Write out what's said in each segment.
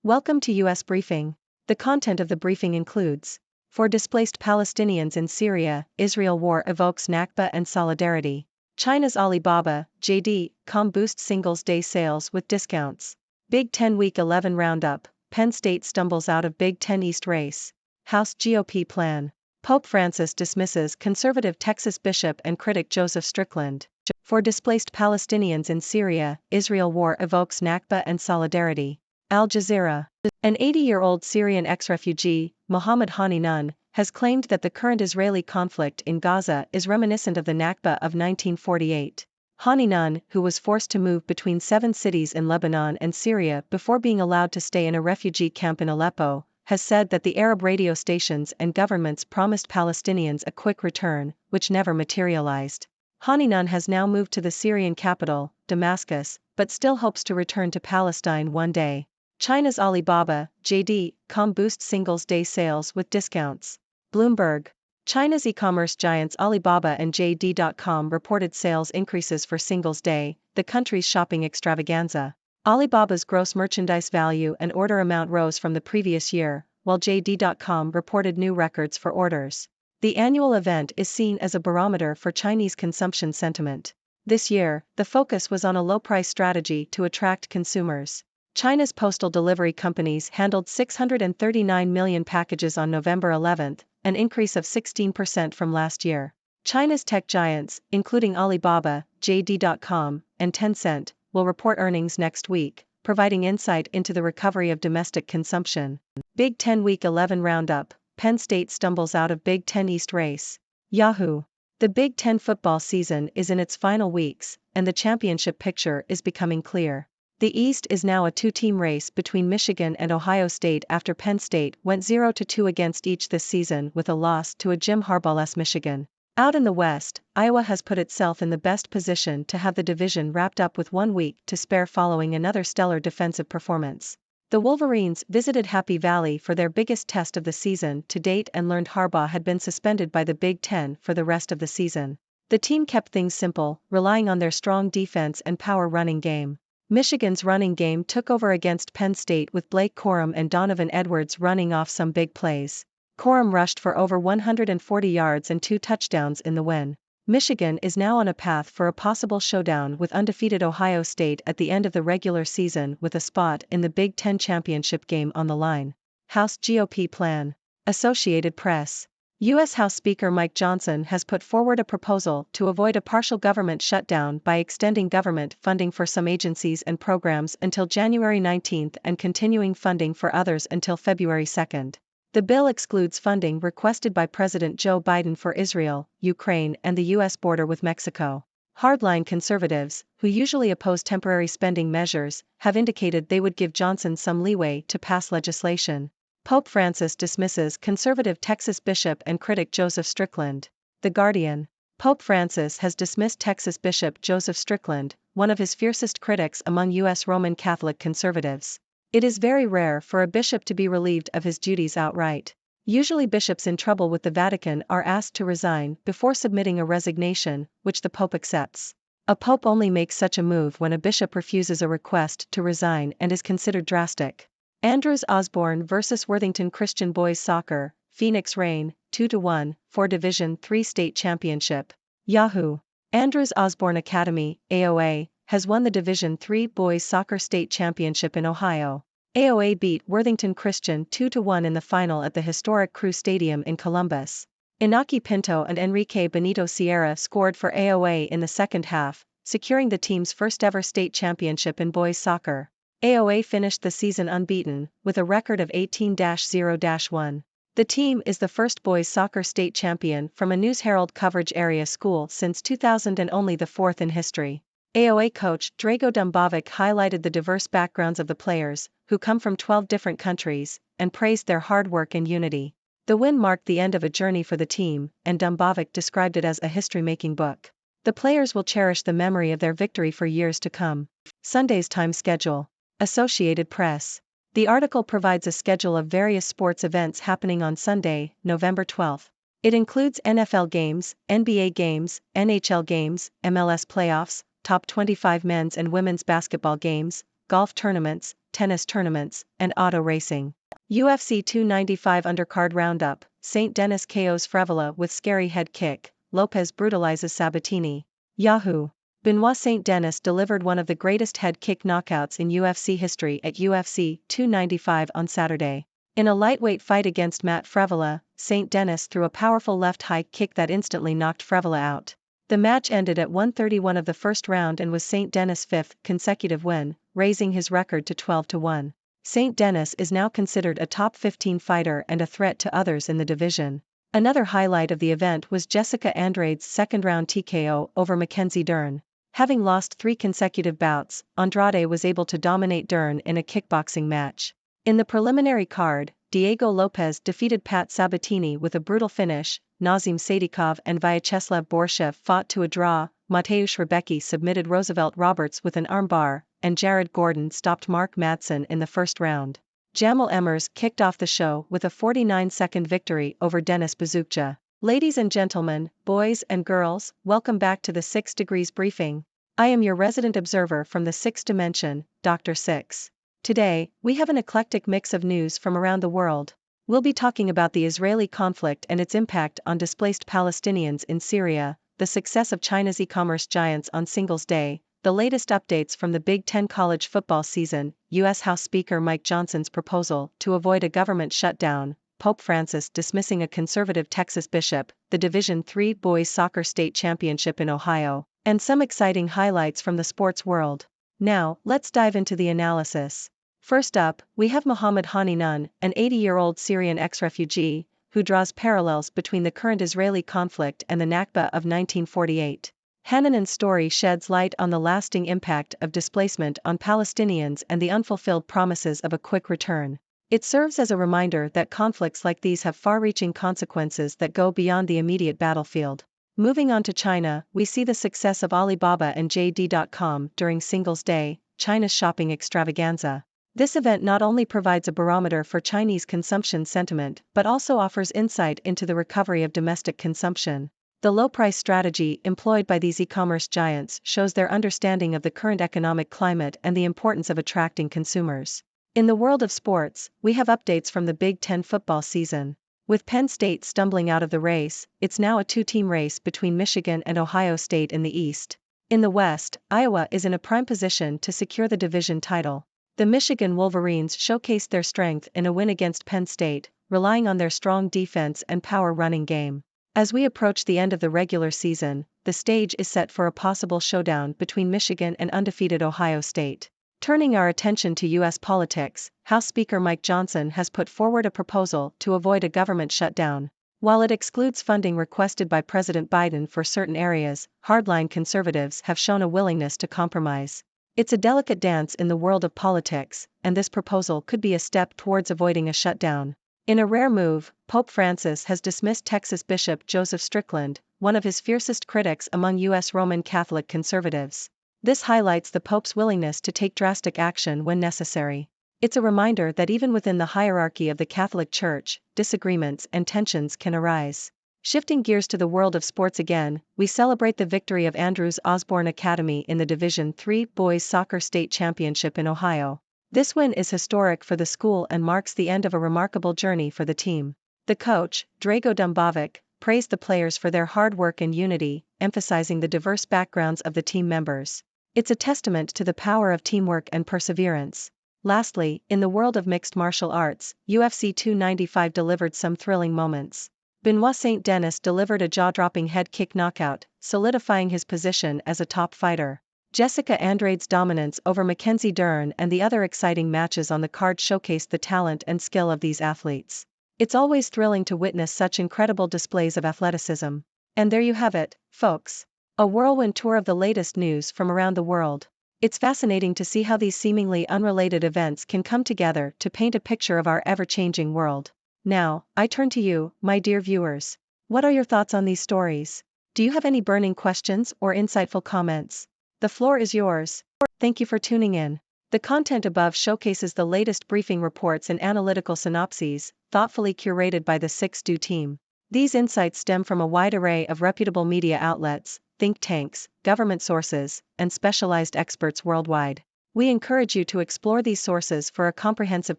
Welcome to U.S. Briefing. The content of the briefing includes: for displaced Palestinians in Syria, Israel war evokes Nakba and solidarity. China's Alibaba, JD.com boosts Singles Day sales with discounts. Big Ten Week 11 Roundup, Penn State stumbles out of Big Ten East race. House GOP plan. Pope Francis dismisses conservative Texas bishop and critic Joseph Strickland. For displaced Palestinians in Syria, Israel war evokes Nakba and solidarity. Al Jazeera. An 80-year-old Syrian ex-refugee, Mohammed Hani, has claimed that the current Israeli conflict in Gaza is reminiscent of the Nakba of 1948. Hani, who was forced to move between 7 cities in Lebanon and Syria before being allowed to stay in a refugee camp in Aleppo, has said that the Arab radio stations and governments promised Palestinians a quick return, which never materialized. Hani has now moved to the Syrian capital, Damascus, but still hopes to return to Palestine one day. China's Alibaba, JD.com boosts Singles Day sales with discounts. Bloomberg. China's e-commerce giants Alibaba and JD.com reported sales increases for Singles Day, the country's shopping extravaganza. Alibaba's gross merchandise value and order amount rose from the previous year, while JD.com reported new records for orders. The annual event is seen as a barometer for Chinese consumption sentiment. This year, the focus was on a low-price strategy to attract consumers. China's postal delivery companies handled 639 million packages on November 11, an increase of 16% from last year. China's tech giants, including Alibaba, JD.com, and Tencent, will report earnings next week, providing insight into the recovery of domestic consumption. Big Ten Week 11 Roundup, Penn State stumbles out of Big Ten East race. Yahoo! The Big Ten football season is in its final weeks, and the championship picture is becoming clear. The East is now a two-team race between Michigan and Ohio State after Penn State went 0-2 against each this season with a loss to a Jim Harbaugh's Michigan. Out in the West, Iowa has put itself in the best position to have the division wrapped up with 1 week to spare following another stellar defensive performance. The Wolverines visited Happy Valley for their biggest test of the season to date and learned Harbaugh had been suspended by the Big Ten for the rest of the season. The team kept things simple, relying on their strong defense and power running game. Michigan's running game took over against Penn State with Blake Corum and Donovan Edwards running off some big plays. Corum rushed for over 140 yards and 2 touchdowns in the win. Michigan is now on a path for a possible showdown with undefeated Ohio State at the end of the regular season with a spot in the Big Ten championship game on the line. House GOP plan. Associated Press. U.S. House Speaker Mike Johnson has put forward a proposal to avoid a partial government shutdown by extending government funding for some agencies and programs until January 19 and continuing funding for others until February 2. The bill excludes funding requested by President Joe Biden for Israel, Ukraine, and the U.S. border with Mexico. Hardline conservatives, who usually oppose temporary spending measures, have indicated they would give Johnson some leeway to pass legislation. Pope Francis dismisses conservative Texas bishop and critic Joseph Strickland. The Guardian. Pope Francis has dismissed Texas Bishop Joseph Strickland, one of his fiercest critics among U.S. Roman Catholic conservatives. It is very rare for a bishop to be relieved of his duties outright. Usually bishops in trouble with the Vatican are asked to resign before submitting a resignation, which the Pope accepts. A pope only makes such a move when a bishop refuses a request to resign and is considered drastic. Andrews Osborne vs Worthington Christian Boys Soccer, Phoenix Reign, 2-1, for Division III State Championship. Yahoo! Andrews Osborne Academy, AOA, has won the Division III Boys Soccer State Championship in Ohio. AOA beat Worthington Christian 2-1 in the final at the historic Crew Stadium in Columbus. Inaki Pinto and Enrique Benito Sierra scored for AOA in the second half, securing the team's first-ever state championship in boys soccer. AOA finished the season unbeaten, with a record of 18-0-1. The team is the first boys soccer state champion from a News Herald coverage area school since 2000 and only the fourth in history. AOA coach Drago Dumbovic highlighted the diverse backgrounds of the players, who come from 12 different countries, and praised their hard work and unity. The win marked the end of a journey for the team, and Dumbovic described it as a history-making book. The players will cherish the memory of their victory for years to come. Sunday's time schedule. Associated Press. The article provides a schedule of various sports events happening on Sunday, November 12. It includes NFL games, NBA games, NHL games, MLS playoffs, top 25 men's and women's basketball games, golf tournaments, tennis tournaments, and auto racing. UFC 295 undercard roundup, St. Denis KOs Frevola with scary head kick, Lopez brutalizes Sabatini. Yahoo! Benoit St. Denis delivered one of the greatest head kick knockouts in UFC history at UFC 295 on Saturday. In a lightweight fight against Matt Frevola, St. Denis threw a powerful left high kick that instantly knocked Frevola out. The match ended at 131 of the first round and was St. Denis' fifth consecutive win, raising his record to 12-1. St. Denis is now considered a top 15 fighter and a threat to others in the division. Another highlight of the event was Jessica Andrade's second-round TKO over Mackenzie Dern. Having lost 3 consecutive bouts, Andrade was able to dominate Dern in a kickboxing match. In the preliminary card, Diego Lopez defeated Pat Sabatini with a brutal finish, Nazim Sadikov and Vyacheslav Borshev fought to a draw, Mateusz Rebecki submitted Roosevelt Roberts with an armbar, and Jared Gordon stopped Mark Madsen in the first round. Jamel Emmers kicked off the show with a 49-second victory over Denis Buzukja. Ladies and gentlemen, boys and girls, welcome back to the 6 Degrees Briefing. I am your resident observer from the 6th dimension, Dr. Six. Today, we have an eclectic mix of news from around the world. We'll be talking about the Israeli conflict and its impact on displaced Palestinians in Syria, the success of China's e-commerce giants on Singles Day, the latest updates from the Big Ten college football season, U.S. House Speaker Mike Johnson's proposal to avoid a government shutdown, Pope Francis dismissing a conservative Texas bishop, the Division III boys soccer state championship in Ohio, and some exciting highlights from the sports world. Now, let's dive into the analysis. First up, we have Mohammed Haninoun, an 80-year-old Syrian ex-refugee, who draws parallels between the current Israeli conflict and the Nakba of 1948. Haninoun's story sheds light on the lasting impact of displacement on Palestinians and the unfulfilled promises of a quick return. It serves as a reminder that conflicts like these have far-reaching consequences that go beyond the immediate battlefield. Moving on to China, we see the success of Alibaba and JD.com during Singles Day, China's shopping extravaganza. This event not only provides a barometer for Chinese consumption sentiment but also offers insight into the recovery of domestic consumption. The low-price strategy employed by these e-commerce giants shows their understanding of the current economic climate and the importance of attracting consumers. In the world of sports, we have updates from the Big Ten football season. With Penn State stumbling out of the race, it's now a 2-team race between Michigan and Ohio State in the East. In the West, Iowa is in a prime position to secure the division title. The Michigan Wolverines showcased their strength in a win against Penn State, relying on their strong defense and power running game. As we approach the end of the regular season, the stage is set for a possible showdown between Michigan and undefeated Ohio State. Turning our attention to U.S. politics, House Speaker Mike Johnson has put forward a proposal to avoid a government shutdown. While it excludes funding requested by President Biden for certain areas, hardline conservatives have shown a willingness to compromise. It's a delicate dance in the world of politics, and this proposal could be a step towards avoiding a shutdown. In a rare move, Pope Francis has dismissed Texas Bishop Joseph Strickland, one of his fiercest critics among U.S. Roman Catholic conservatives. This highlights the Pope's willingness to take drastic action when necessary. It's a reminder that even within the hierarchy of the Catholic Church, disagreements and tensions can arise. Shifting gears to the world of sports again, we celebrate the victory of Andrews Osborne Academy in the Division III boys soccer state championship in Ohio. This win is historic for the school and marks the end of a remarkable journey for the team. The coach, Drago Dumbovic, praised the players for their hard work and unity, emphasizing the diverse backgrounds of the team members. It's a testament to the power of teamwork and perseverance. Lastly, in the world of mixed martial arts, UFC 295 delivered some thrilling moments. Benoit St. Denis delivered a jaw-dropping head kick knockout, solidifying his position as a top fighter. Jessica Andrade's dominance over Mackenzie Dern and the other exciting matches on the card showcased the talent and skill of these athletes. It's always thrilling to witness such incredible displays of athleticism. And there you have it, folks. A whirlwind tour of the latest news from around the world. It's fascinating to see how these seemingly unrelated events can come together to paint a picture of our ever-changing world. Now, I turn to you, my dear viewers. What are your thoughts on these stories? Do you have any burning questions or insightful comments? The floor is yours. Thank you for tuning in. The content above showcases the latest briefing reports and analytical synopses, thoughtfully curated by the 6Do team. These insights stem from a wide array of reputable media outlets, think tanks, government sources, and specialized experts worldwide. We encourage you to explore these sources for a comprehensive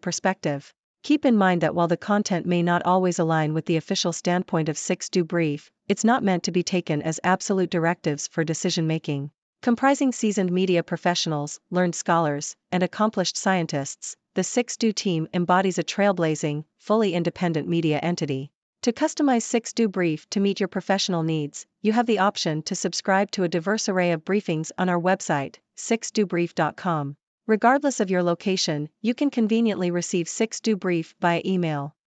perspective. Keep in mind that while the content may not always align with the official standpoint of 6Do Brief, it's not meant to be taken as absolute directives for decision-making. Comprising seasoned media professionals, learned scholars, and accomplished scientists, the 6Do team embodies a trailblazing, fully independent media entity. To customize 6Do Brief to meet your professional needs, you have the option to subscribe to a diverse array of briefings on our website, 6dobrief.com. Regardless of your location, you can conveniently receive 6Do Brief via email.